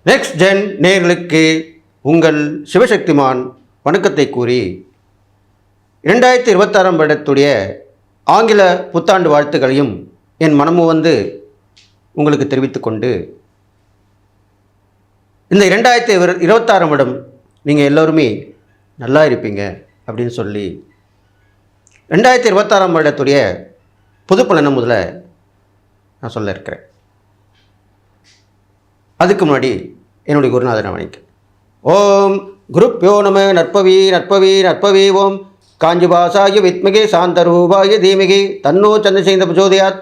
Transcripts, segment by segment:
Next gen நேயர்களுக்கு உங்கள் சிவசக்திமான் வணக்கத்தை கூறி 2026 வருடத்துடைய ஆங்கில புத்தாண்டு வாழ்த்துக்களையும் என் மனமு வந்து உங்களுக்கு தெரிவித்துக்கொண்டு, இந்த 2026 வருடம் நீங்கள் எல்லோருமே நல்லா இருப்பீங்க அப்படின்னு சொல்லி 2026 வருடத்துடைய பொது பலனை முதல்ல நான் சொல்ல இருக்கிறேன். அதுக்கு முன்னாடி என்னுடைய குருநாதனை வணக்கம். ஓம் குருப்யோ நம நற்பவி நற்பவி நற்பவி. ஓம் காஞ்சிபாசாய வித்மகே சாந்தரூபாய தீமகி தன்னோ சந்திரசேகர பிரச்சோதயாத்.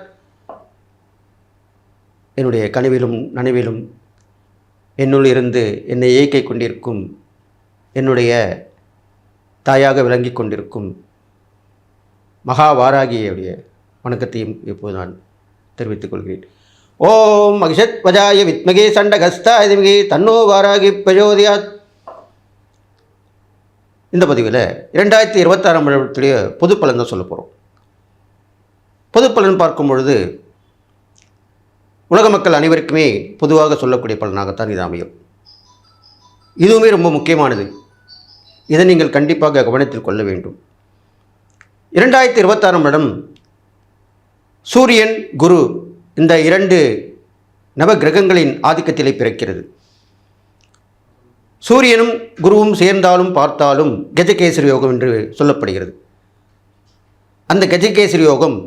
என்னுடைய கனவிலும் நனவிலும் என்னுள் இருந்து என்னை இயக்கிக் கொண்டிருக்கும் என்னுடைய தாயாக விளங்கி கொண்டிருக்கும் மகாவாராகியுடைய வணக்கத்தையும் இப்போது நான் தெரிவித்துக் கொள்கிறேன். ஓம் மகிஷத் வஜாய வித்மகே சண்டகஸ்தாய தீமகி தன்னோ வாராகி பிரச்சோதயாத். இந்த பதிவில் 2026 வருடத்துடைய பொது பலன் தான் சொல்ல போகிறோம். பொது பலன் பார்க்கும் பொழுது உலக மக்கள் அனைவருக்குமே பொதுவாக சொல்லக்கூடிய பலனாகத்தான் இது அமையும். இதுவுமே ரொம்ப முக்கியமானது. இதை நீங்கள் கண்டிப்பாக கவனத்தில் கொள்ள வேண்டும். 2026 வருடம் சூரியன் குரு இந்த 2 நவ கிரகங்களின் ஆதிக்கத்திலே பிறக்கிறது. சூரியனும் குருவும் சேர்ந்தாலும் பார்த்தாலும் கஜகேசரி யோகம் என்று சொல்லப்படுகிறது. அந்த கஜகேசரி யோகம்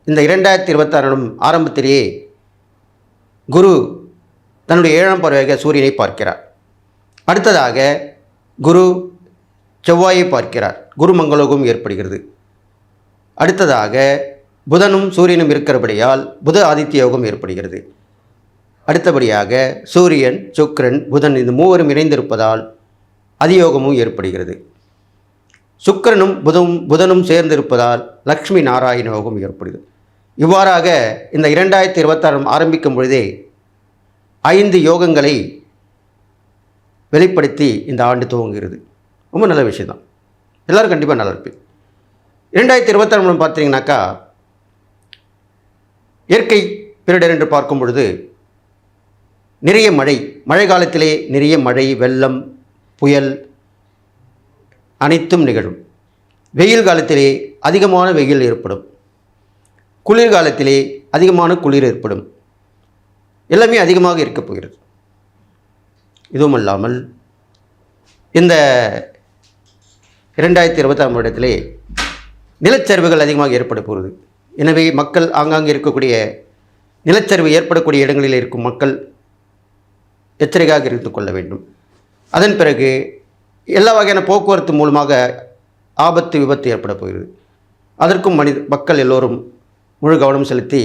இந்த 2026 ஆரம்பத்திலேயே குரு தன்னுடைய 7ஆம் பார்வையாக சூரியனை பார்க்கிறார். அடுத்ததாக குரு செவ்வாயை பார்க்கிறார். குரு மங்களோகம் ஏற்படுகிறது. அடுத்ததாக புதனும் சூரியனும் இருக்கிறபடியால் புத ஆதித்ய யோகம் ஏற்படுகிறது. அடுத்தபடியாக சூரியன் சுக்கிரன் புதன் இந்த மூவரும் இணைந்திருப்பதால் அதியோகமும் ஏற்படுகிறது. சுக்கிரனும் புதனும் சேர்ந்திருப்பதால் லக்ஷ்மி நாராயண யோகம் ஏற்படுகிறது. இவ்வாறாக இந்த 2026 ஆரம்பிக்கும் பொழுதே 5 யோகங்களை வெளிப்படுத்தி இந்த ஆண்டு துவங்குகிறது. ரொம்ப நல்ல விஷயம்தான். எல்லோரும் கண்டிப்பாக நல்லா இருப்பீங்க. 2026 பார்த்தீங்கன்னாக்கா இயற்கை பேரிடர் என்று பார்க்கும் பொழுது நிறைய மழை காலத்திலே நிறைய மழை, வெள்ளம், புயல் அனைத்தும் நிகழும். வெயில் காலத்திலே அதிகமான வெயில் ஏற்படும். குளிர்காலத்திலே அதிகமான குளிர் ஏற்படும். எல்லாமே அதிகமாக இருக்கப் போகிறது. இதுவும் அல்லாமல் இந்த 2026 வருடத்திலே நிலச்சரிவுகள் அதிகமாக ஏற்பட போகிறது. எனவே மக்கள் ஆங்காங்கே இருக்கக்கூடிய நிலச்சரிவு ஏற்படக்கூடிய இடங்களில் இருக்கும் மக்கள் எச்சரிக்கையாக இருந்து கொள்ள வேண்டும். அதன் பிறகு எல்லா வகையான போக்குவரத்து மூலமாக ஆபத்து விபத்து ஏற்பட போகிறது. அதற்கும் மக்கள் எல்லோரும் முழு கவனம் செலுத்தி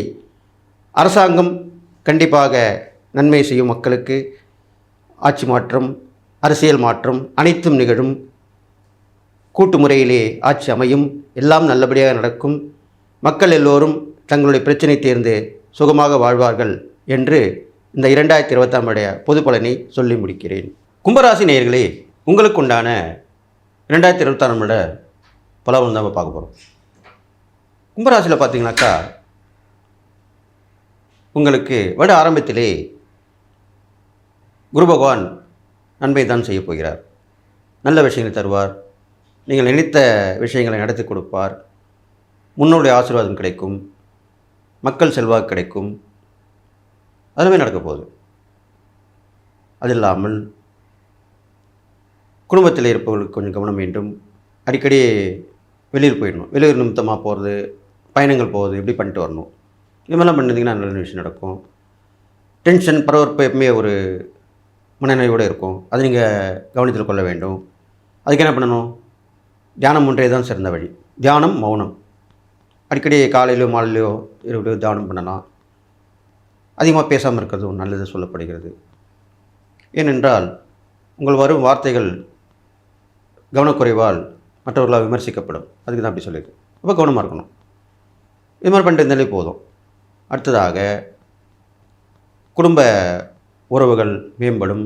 அரசாங்கம் கண்டிப்பாக நன்மை செய்யும். மக்களுக்கு ஆட்சி மாற்றம், அரசியல் மாற்றம் அனைத்தும் நிகழும். கூட்டு முறையிலே ஆட்சி அமையும். எல்லாம் நல்லபடியாக நடக்கும். மக்கள் எல்லோரும் தங்களுடைய பிரச்சனை தீர்ந்து சுகமாக வாழ்வார்கள் என்று இந்த 2026 பொது பலனை சொல்லி முடிக்கிறேன். கும்பராசி நேயர்களே, உங்களுக்கு உண்டான 2026 பலன் தான் பார்க்க போகிறோம். கும்பராசியில் பார்த்தீங்கன்னாக்கா உங்களுக்கு வருட ஆரம்பத்திலே குரு பகவான் நன்மை தான் செய்ய போகிறார். நல்ல விஷயங்களை தருவார். நீங்கள் நினைத்த விஷயங்களை நடத்தி கொடுப்பார். முன்னோடைய ஆசீர்வாதம் கிடைக்கும். மக்கள் செல்வாக்கு கிடைக்கும். அதுவே நடக்க போகுது. அது இல்லாமல் குடும்பத்தில் இருப்பவர்களுக்கு கொஞ்சம் கவனம் வேண்டும். அடிக்கடி வெளியூர் போயிடணும். வெளியூர் நிமித்தமாக போகிறது, பயணங்கள் போகிறது, இப்படி பண்ணிட்டு வரணும். இது மாதிரிலாம் பண்ணிங்கன்னா நல்ல விஷயம் நடக்கும். டென்ஷன் பரபரப்பு எப்பவுமே ஒரு மனநிலையோடு இருக்கும். அது நீங்கள் கவனத்தில் கொள்ள வேண்டும். அதுக்கு என்ன பண்ணணும்? தியானம் ஒன்றே தான் சிறந்த வழி. தியானம், மௌனம். அடிக்கடி காலையிலோ மாலையிலோ இரவு தியானம் பண்ணலாம். அதிகமாக பேசாமல் இருக்கிறது நல்லது சொல்லப்படுகிறது. ஏனென்றால் உங்கள் வரும் வார்த்தைகள் கவனக்குறைவால் மற்றவர்களால் விமர்சிக்கப்படும். அதுக்கு தான் அப்படி சொல்லியிருக்கு. ரொம்ப கவனமாக இருக்கணும். இது மாதிரி பண்ணிட்டு இருந்தாலே போதும். அடுத்ததாக குடும்ப உறவுகள் மேம்படும்.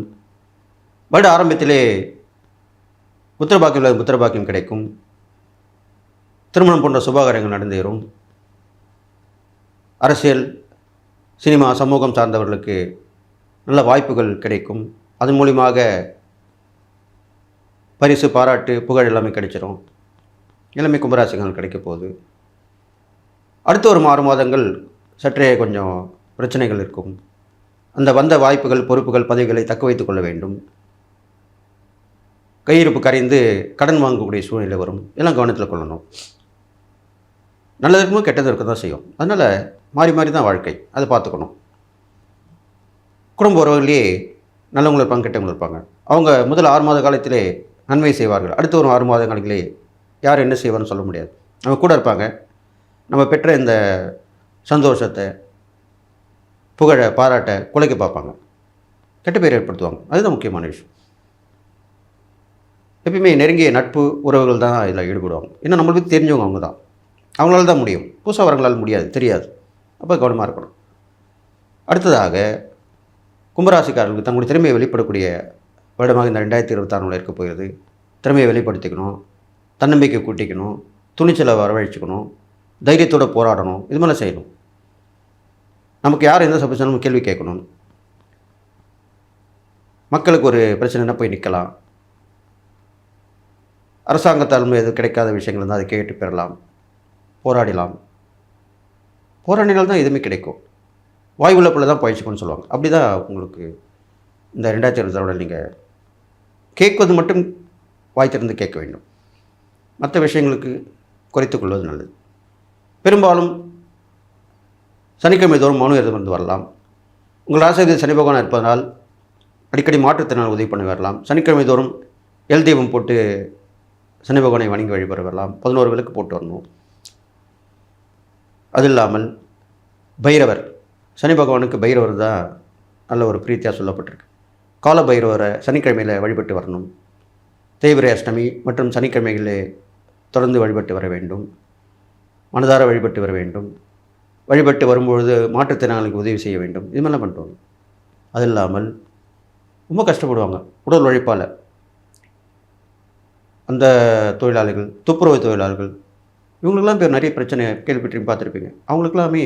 வருட ஆரம்பத்திலே புத்திரபாக்கியம் கிடைக்கும். திருமணம் போன்ற சுபகாரியங்கள் நடந்தேறும். அரசியல், சினிமா, சமூகம் சார்ந்தவர்களுக்கு நல்ல வாய்ப்புகள் கிடைக்கும். அதன் மூலியமாக பரிசு, பாராட்டு, புகழ் எல்லாமே கிடைச்சிரும். எல்லாமே கும்பராசிக்காரங்களுக்கு கிடைக்க போகுது. அடுத்த ஒரு 6 மாதங்கள் சற்றே கொஞ்சம் பிரச்சனைகள் இருக்கும். அந்த வந்த வாய்ப்புகள், பொறுப்புகள், பதவிகளை தக்க வைத்துக் கொள்ள வேண்டும். கையிருப்பு கரைந்து கடன் வாங்கக்கூடிய சூழ்நிலை வரும். எல்லாம் கவனத்தில் கொள்ளணும். நல்லது இருக்குமோ கெட்டது இருக்க தான் செய்யும். அதனால் மாறி மாறி தான் வாழ்க்கை. அதை பார்த்துக்கணும். குடும்ப உறவுகளே நல்லவங்களும் இருப்பாங்க, கெட்டவங்களும் இருப்பாங்க. அவங்க முதல் 6 மாத காலத்திலே நன்மை செய்வார்கள். அடுத்த ஒரு 6 மாத காலங்களே யார் என்ன செய்வார்னு சொல்ல முடியாது. நம்ம கூட இருப்பாங்க. நம்ம பெற்ற இந்த சந்தோஷத்தை, புகழை, பாராட்டை குலைக்க பார்ப்பாங்க. கெட்ட பேர் ஏற்படுத்துவாங்க. அதுதான் முக்கியமான விஷயம். எப்பயுமே நெருங்கிய நட்பு உறவுகள் தான் இதில் ஈடுபடுவாங்க. இன்னும் நம்மளுக்கு தெரிஞ்சவங்க அவங்க தான். அவங்களால தான் முடியும். புதுசாக வரவங்களால் முடியாது, தெரியாது. அப்போ கவனமாக இருக்கணும். அடுத்ததாக கும்பராசிக்காரர்களுக்கு தங்களுடைய திறமையை வெளிப்படக்கூடிய வருடமாக இந்த 2026 இருக்க போகிறது. திறமையை வெளிப்படுத்திக்கணும், தன்னம்பிக்கை கூட்டிக்கணும், துணிச்சலை வரவழைச்சிக்கணும், தைரியத்தோடு போராடணும். இது மாதிரிலாம் செய்யணும். நமக்கு யார் எந்த சபைச்சாலும் கேள்வி கேட்கணும். மக்களுக்கு ஒரு பிரச்சனைனா போய் நிற்கலாம். அரசாங்கத்தால் எது கிடைக்காத விஷயங்கள் இருந்தால் அதை கேட்டு பெறலாம், போராடலாம். போராடினால் தான் எதுவுமே கிடைக்கும். வாய் உள்ள பிள்ளை தான் பயிற்சிக்கணும்னு சொல்லுவாங்க. அப்படி தான் உங்களுக்கு இந்த 2026 நீங்கள் கேட்பது மட்டும் வாய் திறந்து கேட்க வேண்டும். மற்ற விஷயங்களுக்கு குறைத்துக் கொள்வது நல்லது. பெரும்பாலும் சனிக்கிழமை தோறும் மௌனம் இருந்து வரலாம். உங்கள் ராசியில் சனி பகவான் இருப்பதனால் அடிக்கடி மாற்றுத்திறனால் உதவி பண்ணி வரலாம். சனிக்கிழமை தோறும் எல் தீபம் போட்டு சனி பகவானை வணங்கி வழிபட வரலாம். 11 விளக்கு போட்டு வரணும். அது இல்லாமல் பைரவர், சனி பகவானுக்கு பைரவர் தான் நல்ல ஒரு பிரீத்தியாக சொல்லப்பட்டிருக்கு. கால பைரவரை சனிக்கிழமையில் வழிபட்டு வரணும். தேய்பிரை அஷ்டமி மற்றும் சனிக்கிழமைகளிலே தொடர்ந்து வழிபட்டு வர வேண்டும். மனதார வழிபட்டு வர வேண்டும். வழிபட்டு வரும்பொழுது மாற்றுத்திறனாளிகளுக்கு உதவி செய்ய வேண்டும். இது மாதிரிலாம் பண்ணுவாங்க. அது இல்லாமல் ரொம்ப கஷ்டப்படுவாங்க உடல் உழைப்பால். அந்த தொழிலாளிகள், துப்புரவு தொழிலாளர்கள், இவங்களுக்கெல்லாம் பேர் நிறைய பிரச்சனை கேள்விப்பட்டு பார்த்துருப்பீங்க. அவங்களுக்கெல்லாமே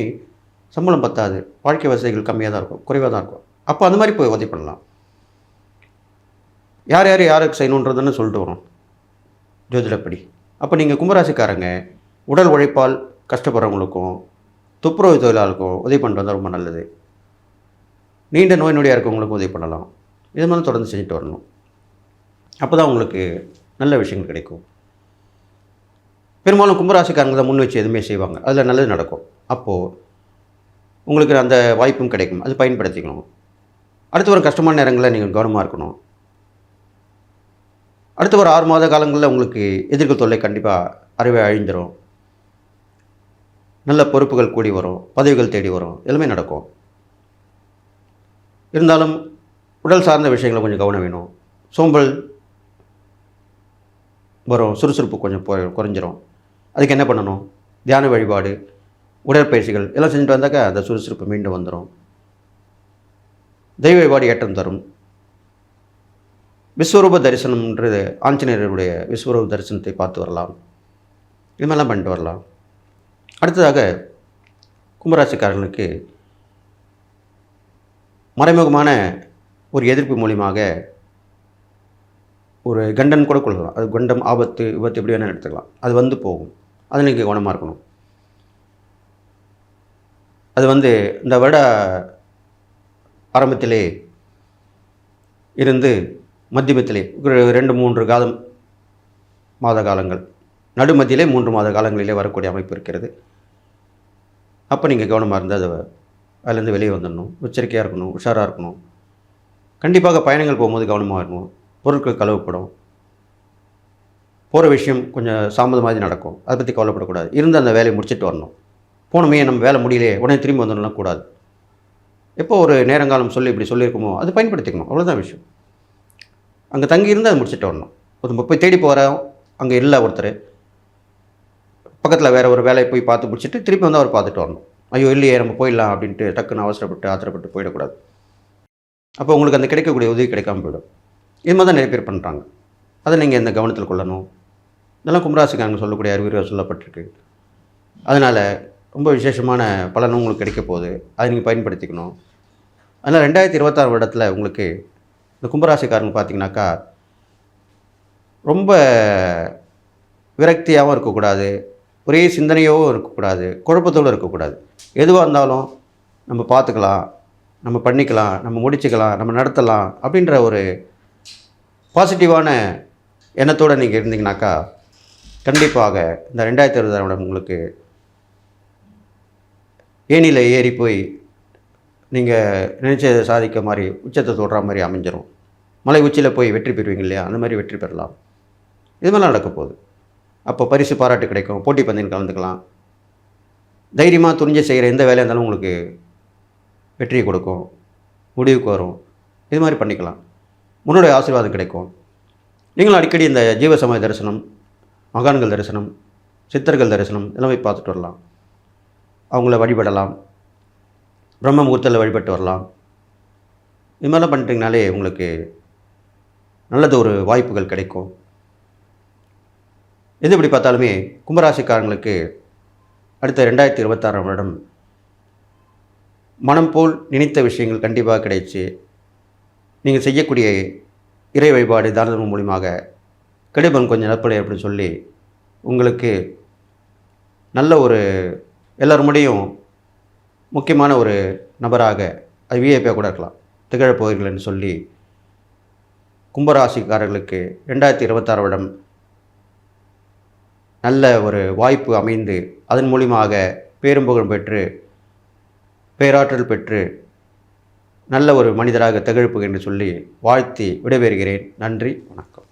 சம்பளம் பத்தாது, வாழ்க்கை வசதிகள் கம்மியாக தான் இருக்கும், குறைவாக தான் இருக்கும். அப்போ அந்த மாதிரி போய் உதவி பண்ணலாம். யார் யார் யாருக்கு செய்யணுன்றதுன்னு சொல்லிட்டு வரும் ஜோதிடப்படி. அப்போ நீங்கள் கும்பராசிக்காரங்க உடல் உழைப்பால் கஷ்டப்படுறவங்களுக்கும் துப்புரவு தொழிலாளருக்கும் உதவி பண்ணிட்டு வந்தால் ரொம்ப நல்லது. நீண்ட நோய் நொடியாக இருக்கவங்களுக்கும் உதவி பண்ணலாம். இது மாதிரி தொடர்ந்து செஞ்சுட்டு வரணும். அப்போ தான் உங்களுக்கு நல்ல விஷயங்கள் கிடைக்கும். பெரும்பாலும் கும்பராசிக்காரங்க தான் முன் வச்சு எதுவுமே செய்வாங்க. அதில் நல்லது நடக்கும். அப்போது உங்களுக்கு அந்த வாய்ப்பும் கிடைக்கும். அது பயன்படுத்திக்கணும். அடுத்து ஒரு கஷ்டமான நேரங்களில் நீங்கள் கவனமாக இருக்கணும். அடுத்த ஒரு 6 மாத காலங்களில் உங்களுக்கு எதிர்ப்பு தொல்லை கண்டிப்பாக அறவே அழிஞ்சிரும். நல்ல பொறுப்புகள் கூடி வரும், பதவிகள் தேடி வரும், எல்லாமே நடக்கும். இருந்தாலும் உடல் சார்ந்த விஷயங்களை கொஞ்சம் கவனம் வேணும். சோம்பல் வரும், சுறுசுறுப்பு கொஞ்சம் குறைஞ்சிரும். அதுக்கு என்ன பண்ணணும்? தியான வழிபாடு, உடற்பயிற்சிகள் எல்லாம் செஞ்சுட்டு வந்தாக்கா அந்த சுறுசுறுப்பு மீண்டும் வந்துடும். தெய்வ வழிபாடு ஏற்றம் தரும். விஸ்வரூப தரிசனம்ன்றது ஆஞ்சநேயருடைய விஸ்வரூப தரிசனத்தை பார்த்து வரலாம். இது மாதிரிலாம் பண்ணிட்டு வரலாம். அடுத்ததாக கும்பராசிக்காரர்களுக்கு மறைமுகமான ஒரு எதிர்ப்பு மூலியமாக ஒரு கண்டன் கூட கொள்ளலாம். அது கண்டம், ஆபத்து, விபத்து எப்படி வேணால் எடுத்துக்கலாம். அது வந்து போகும். அதில் நீங்கள் கவனமாக இருக்கணும். அது இந்த வருட ஆரம்பத்திலே இருந்து மத்தியமத்திலே ஒரு 2-3 மாத காலங்கள், நடுமத்தியிலே 3 மாத காலங்களிலே வரக்கூடிய அமைப்பு இருக்கிறது. அப்போ நீங்கள் கவனமாக இருந்தால் அதிலேருந்து வெளியே வந்துடணும். எச்சரிக்கையாக இருக்கணும், உஷாராக இருக்கணும். கண்டிப்பாக பயணங்கள் போகும்போது கவனமாக இருக்கணும். பொருட்கள் கழுவப்படும். போகிற விஷயம் கொஞ்சம் தாமதமாக நடக்கும். அதை பற்றி கவலைப்படக்கூடாது. இருந்து அந்த வேலையை முடிச்சுட்டு வரணும். போனோமே நம்ம வேலை முடியலையே உடனே திரும்பி வந்துடலாம் கூடாது. எப்போ ஒரு நேரங்காலம் சொல்லி இப்படி சொல்லியிருக்குமோ அது பயன்படுத்திக்கணும். அவ்வளோதான் விஷயம். அங்கே தங்கியிருந்து அதை முடிச்சுட்டு வரணும். ஒரு போய் தேடி போகிறோம், அங்கே இல்லை ஒருத்தர், பக்கத்தில் வேறு ஒரு வேலையை போய் பார்த்து முடிச்சுட்டு திருப்பி வந்து அவர் பார்த்துட்டு வரணும். ஐயோ இல்லையே நம்ம போயிடலாம் அப்படின்ட்டு டக்குன்னு ஆத்திரப்பட்டு போயிடக்கூடாது. அப்போ உங்களுக்கு அந்த கிடைக்கக்கூடிய உதவி கிடைக்காம போயிடும். இது மாதிரி தான் நிறைய பேர் பண்ணுறாங்க. அதை நீங்கள் இந்த கவனத்தில் கொள்ளணும். இதெல்லாம் கும்பராசிக்காரங்க சொல்லக்கூடிய அறிவுரையாக சொல்லப்பட்டிருக்கு. அதனால் ரொம்ப விசேஷமான பலனும் உங்களுக்கு கிடைக்க போகுது. அதை நீங்கள் பயன்படுத்திக்கணும். அதனால் 2026 வருடத்தில் உங்களுக்கு இந்த கும்பராசிக்காரங்க பார்த்தீங்கன்னாக்கா ரொம்ப விரக்தியாகவும் இருக்கக்கூடாது, ஒரே சிந்தனையாகவும் இருக்கக்கூடாது, குழப்பத்தோடு இருக்கக்கூடாது. எதுவாக இருந்தாலும் நம்ம பார்த்துக்கலாம், நம்ம பண்ணிக்கலாம், நம்ம முடிச்சுக்கலாம், நம்ம நடத்தலாம் அப்படின்ற ஒரு பாசிட்டிவான எண்ணத்தோடு நீங்கள் இருந்தீங்கனாக்கா கண்டிப்பாக இந்த 2020 வருடம் உங்களுக்கு ஏணியில் ஏறி போய் நீங்கள் நினைச்சதை சாதிக்க மாதிரி உச்சத்தை தொடுற மாதிரி அமைஞ்சிரும். மலை உச்சியில் போய் வெற்றி பெறுவீங்க இல்லையா, அந்த மாதிரி வெற்றி பெறலாம். இது மாதிரிலாம் நடக்க போகுது. அப்போ பரிசு பாராட்டு கிடைக்கும், போட்டி பந்தயம் கலந்துக்கலாம், தைரியமாக துணிஞ்சு செய்கிற எந்த வேலையாக இருந்தாலும் உங்களுக்கு வெற்றியை கொடுக்கும், முடிவுக்கு வரும். இது மாதிரி பண்ணிக்கலாம். முன்னுடைய ஆசீர்வாதம் கிடைக்கும். நீங்களும் அடிக்கடி இந்த ஜீவசமய தரிசனம், மகான்கள் தரிசனம், சித்தர்கள் தரிசனம் இதெல்லாம் போய் பார்த்துட்டு வரலாம். அவங்கள வழிபடலாம், பிரம்ம முகூர்த்தத்தில் வழிபட்டு வரலாம். இது மாதிரிலாம் பண்ணிட்டீங்கனாலே உங்களுக்கு நல்லது ஒரு வாய்ப்புகள் கிடைக்கும். எது எப்படி பார்த்தாலுமே கும்பராசிக்காரங்களுக்கு அடுத்த 2026 வருடம் மனம் போல் நினைத்த விஷயங்கள் கண்டிப்பாக கிடைச்சி, நீங்கள் செய்யக்கூடிய இறை வழிபாடு தானதர்மம் மூலியமாக கெடுபலன் கொஞ்சம் நற்பலை அப்படின்னு சொல்லி உங்களுக்கு நல்ல ஒரு எல்லோரும் முடியும் முக்கியமான ஒரு நபராக, அது விஐபியாக கூட இருக்கலாம், திகழப் போகிறீர்கள்னு சொல்லி கும்பராசிக்காரர்களுக்கு 2026 வருடம் நல்ல ஒரு வாய்ப்பு அமைந்து அதன் மூலியமாக பேரும் புகழும் பெற்று பேராற்றல் பெற்று நல்ல ஒரு மனிதராக திகழ்ப்புக என்று சொல்லி வாழ்த்தி விடைபெறுகிறேன். நன்றி, வணக்கம்.